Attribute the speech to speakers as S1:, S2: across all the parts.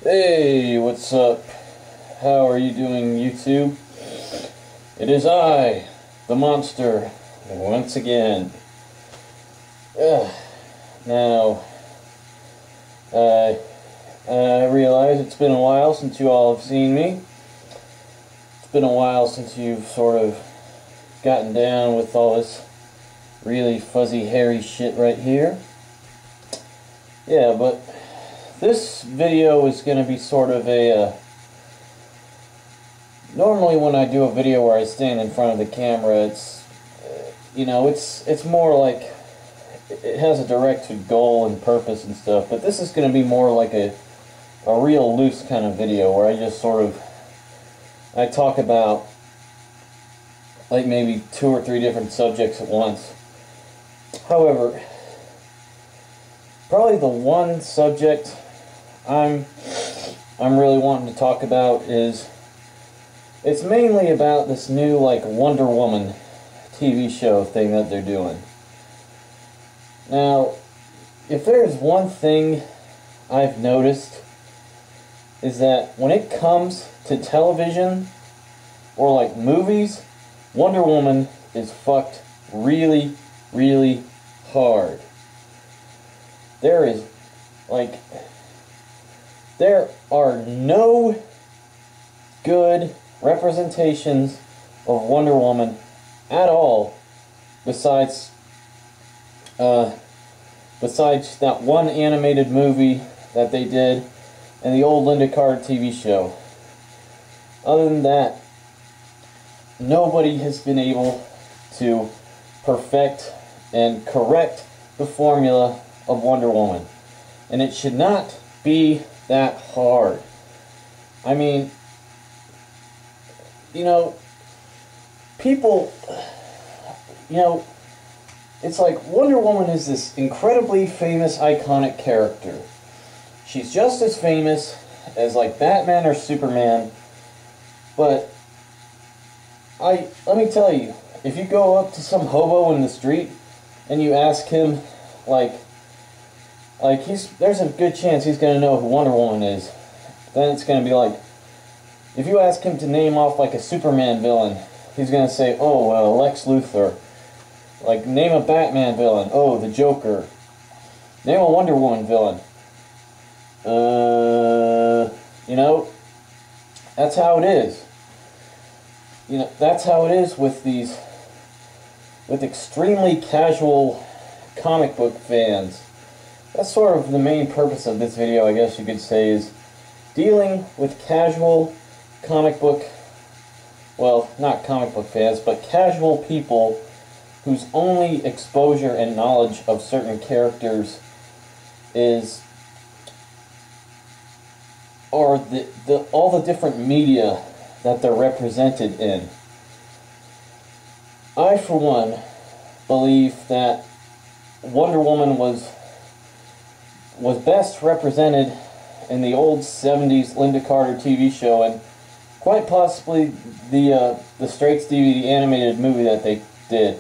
S1: Hey, what's up? How are you doing, YouTube? It is I, the monster, once again. Now, I realize it's been a while since you all have seen me. It's been a while since you've sort of gotten down with all this really fuzzy, hairy shit right here. Yeah, but this video is going to be sort of a, normally when I do a video where I stand in front of the camera, it's, it's more like, it has a direct goal and purpose and stuff, but this is going to be more like a real loose kind of video where I just sort of, I talk about like maybe 2 or 3 different subjects at once. However, probably the one subject I'm really wanting to talk about is, it's mainly about this new like Wonder Woman TV show thing that they're doing. Now, if there's one thing I've noticed, is that when it comes to television or like movies, Wonder Woman is fucked really, really hard. There are no good representations of Wonder Woman at all, besides that one animated movie that they did and the old Linda Carter TV show. Other than that, nobody has been able to perfect and correct the formula of Wonder Woman. And it should not be that hard. I mean, people, it's like Wonder Woman is this incredibly famous, iconic character. She's just as famous as like Batman or Superman, but let me tell you, if you go up to some hobo in the street and you ask him, there's a good chance he's going to know who Wonder Woman is. Then it's going to be like, if you ask him to name off like a Superman villain, he's going to say, oh, Lex Luthor. Like, name a Batman villain. Oh, the Joker. Name a Wonder Woman villain. That's how it is. That's how it is with extremely casual comic book fans. That's sort of the main purpose of this video, I guess you could say, is dealing with casual comic book, well, not comic book fans, but casual people whose only exposure and knowledge of certain characters are all the different media that they're represented in. I, for one, believe that Wonder Woman was best represented in the old 70s Linda Carter TV show, and quite possibly the Straits DVD animated movie that they did,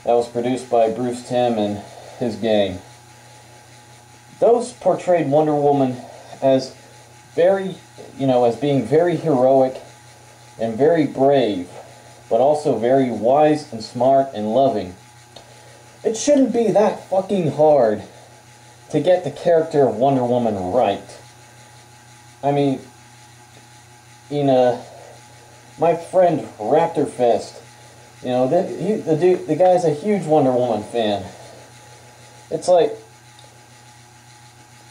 S1: that was produced by Bruce Timm and his gang. Those portrayed Wonder Woman as as being very heroic and very brave, but also very wise and smart and loving. It shouldn't be that fucking hard to get the character of Wonder Woman right. I mean, my friend Raptorfest, the guy's a huge Wonder Woman fan. It's like,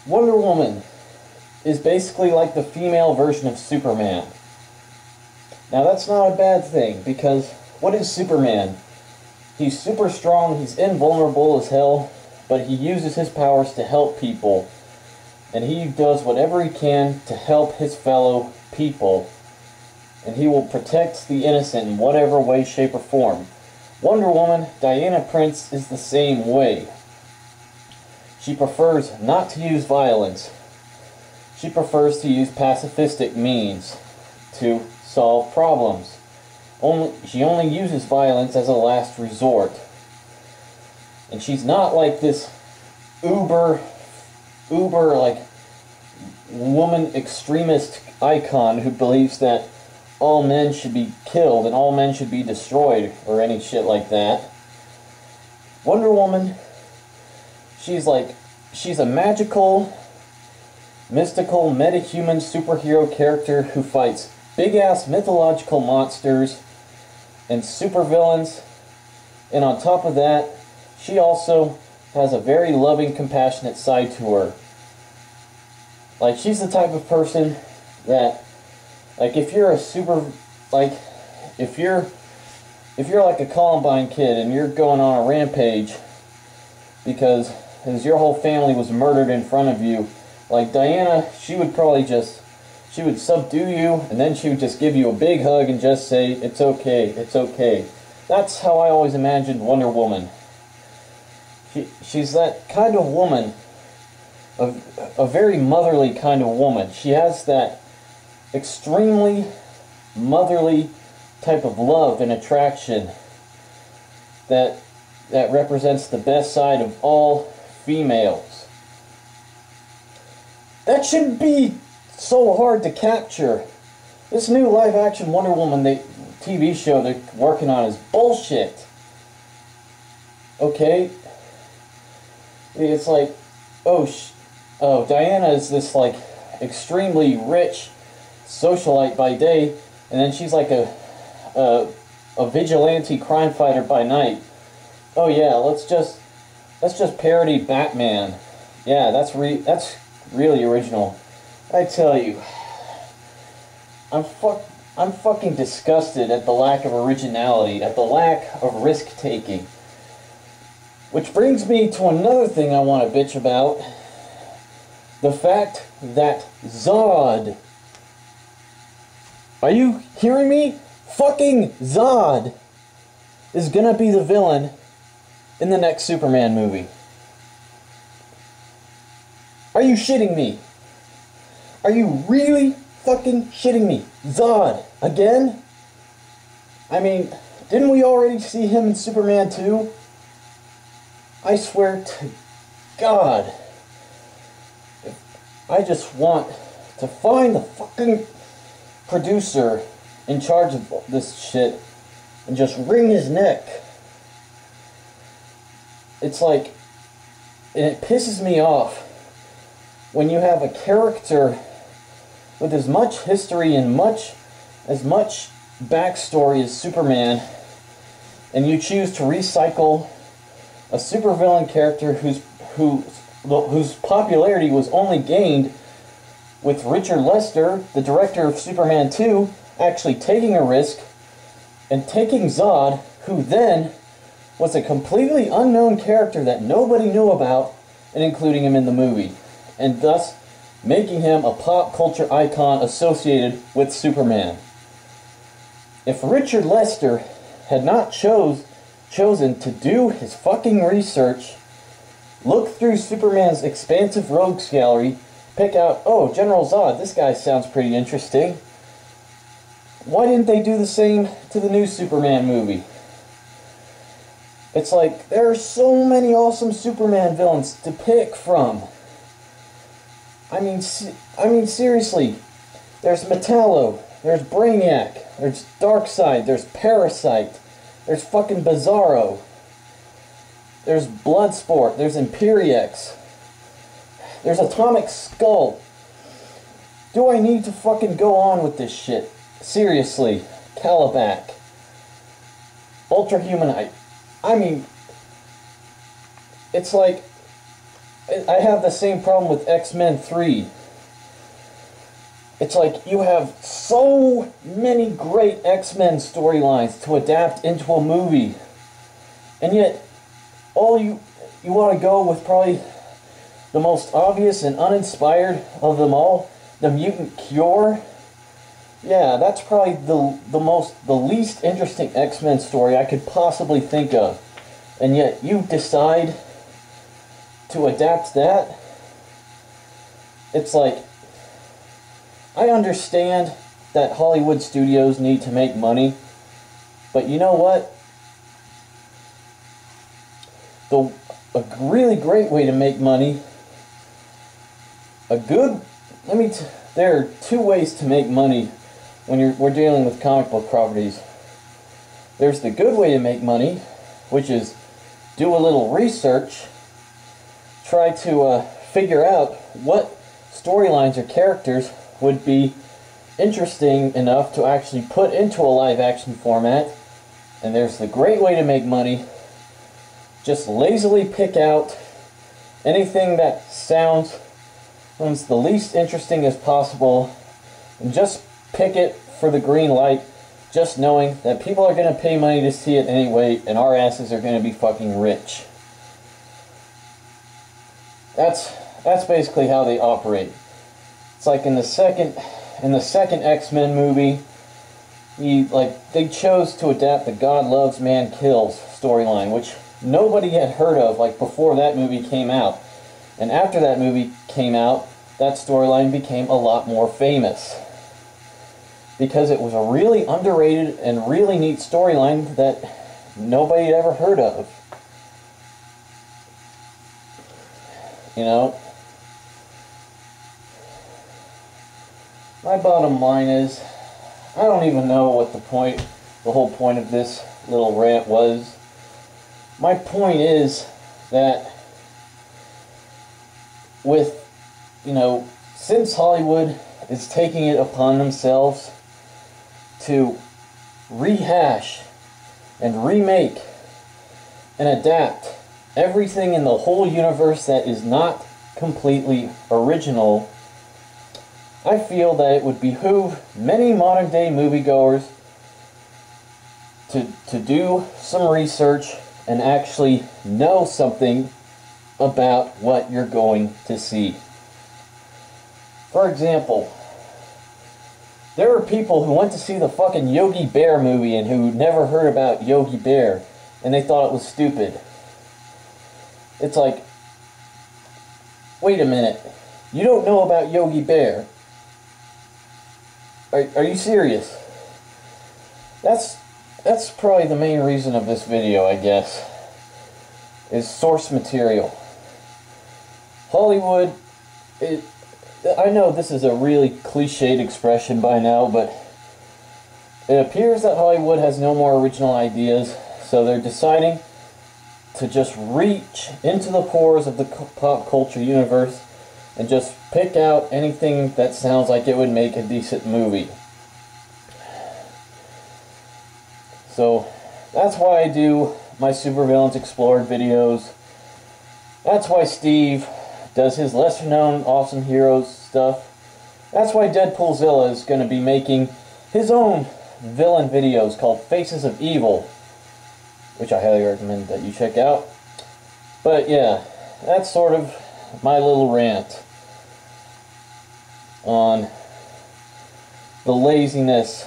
S1: Wonder Woman is basically like the female version of Superman. Now that's not a bad thing, because what is Superman? He's super strong, he's invulnerable as hell, but he uses his powers to help people, and he does whatever he can to help his fellow people, and he will protect the innocent in whatever way, shape, or form. Wonder Woman, Diana Prince, is the same way. She prefers not to use violence. She prefers to use pacifistic means to solve problems. She only uses violence as a last resort. And she's not like this uber like woman extremist icon who believes that all men should be killed and all men should be destroyed or any shit like that. Wonder Woman, she's a magical, mystical, metahuman superhero character who fights big-ass mythological monsters and supervillains. And on top of that, she also has a very loving, compassionate side to her. Like, she's the type of person that, like, if you're like a Columbine kid and you're going on a rampage because your whole family was murdered in front of you, like Diana, she would subdue you, and then she would just give you a big hug and just say, "It's okay, it's okay." That's how I always imagined Wonder Woman. She's that kind of woman, a very motherly kind of woman. She has that extremely motherly type of love and attraction that represents the best side of all females. That shouldn't be so hard to capture. This new live-action Wonder Woman TV show they're working on is bullshit. Okay? It's like, oh, Diana is this, like, extremely rich socialite by day, and then she's like a vigilante crime fighter by night. Oh yeah, let's just parody Batman. Yeah, that's really original. I tell you, I'm fucking disgusted at the lack of originality, at the lack of risk-taking. Which brings me to another thing I want to bitch about. The fact that Zod... Are you hearing me? Fucking Zod is gonna be the villain in the next Superman movie. Are you shitting me? Are you really fucking shitting me? Zod, again? I mean, didn't we already see him in Superman 2? I swear to God, I just want to find the fucking producer in charge of this shit and just wring his neck. It's like, and it pisses me off when you have a character with as much history and as much backstory as Superman, and you choose to recycle a supervillain character whose popularity was only gained with Richard Lester, the director of Superman 2, actually taking a risk and taking Zod, who then was a completely unknown character that nobody knew about, and including him in the movie, and thus making him a pop culture icon associated with Superman. If Richard Lester had not chosen to do his fucking research, look through Superman's expansive rogues gallery, pick out, oh, General Zod, this guy sounds pretty interesting. Why didn't they do the same to the new Superman movie? It's like, there are so many awesome Superman villains to pick from. I mean, seriously, there's Metallo, there's Brainiac, there's Darkseid, there's Parasite, there's fucking Bizarro, there's Bloodsport, there's Imperiex, there's Atomic Skull. Do I need to fucking go on with this shit? Seriously, Calabac, Ultrahumanite. I mean, it's like, I have the same problem with X-Men 3. It's like, you have so many great X-Men storylines to adapt into a movie, and yet, all you want to go with probably the most obvious and uninspired of them all, the Mutant Cure. Yeah, that's probably the least interesting X-Men story I could possibly think of. And yet you decide to adapt that? It's like, I understand that Hollywood studios need to make money, but you know what? A really great way to make money, a good there are two ways to make money when we're dealing with comic book properties. There's the good way to make money, which is do a little research, try to figure out what storylines or characters would be interesting enough to actually put into a live action format. And there's the great way to make money. Just lazily pick out anything that sounds the least interesting as possible and just pick it for the green light, just knowing that people are going to pay money to see it anyway and our asses are going to be fucking rich. That's basically how they operate. It's like in the second X-Men movie, they chose to adapt the God Loves, Man Kills storyline, which nobody had heard of before that movie came out. And after that movie came out, that storyline became a lot more famous. Because it was a really underrated and really neat storyline that nobody had ever heard of. You know? My bottom line is, I don't even know what the whole point of this little rant was. My point is that since Hollywood is taking it upon themselves to rehash and remake and adapt everything in the whole universe that is not completely original, I feel that it would behoove many modern day moviegoers to do some research and actually know something about what you're going to see. For example, there are people who went to see the fucking Yogi Bear movie and who never heard about Yogi Bear and they thought it was stupid. It's like, wait a minute, you don't know about Yogi Bear? Are you serious? That's probably the main reason of this video, I guess, is source material. Hollywood, I know this is a really cliched expression by now, but it appears that Hollywood has no more original ideas, so they're deciding to just reach into the pores of the pop culture universe and just pick out anything that sounds like it would make a decent movie. So that's why I do my Supervillains Explored videos. That's why Steve does his lesser known Awesome Heroes stuff. That's why Deadpoolzilla is going to be making his own villain videos called Faces of Evil, which I highly recommend that you check out. But yeah, that's sort of my little rant on the laziness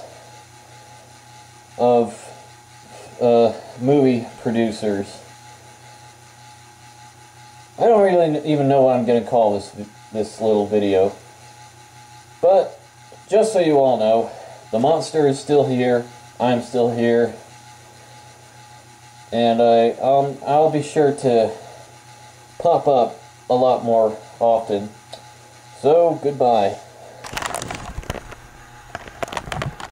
S1: of movie producers. I don't really even know what I'm going to call this little video. But just so you all know, the monster is still here. I'm still here. And I'll be sure to pop up a lot more often. So, goodbye.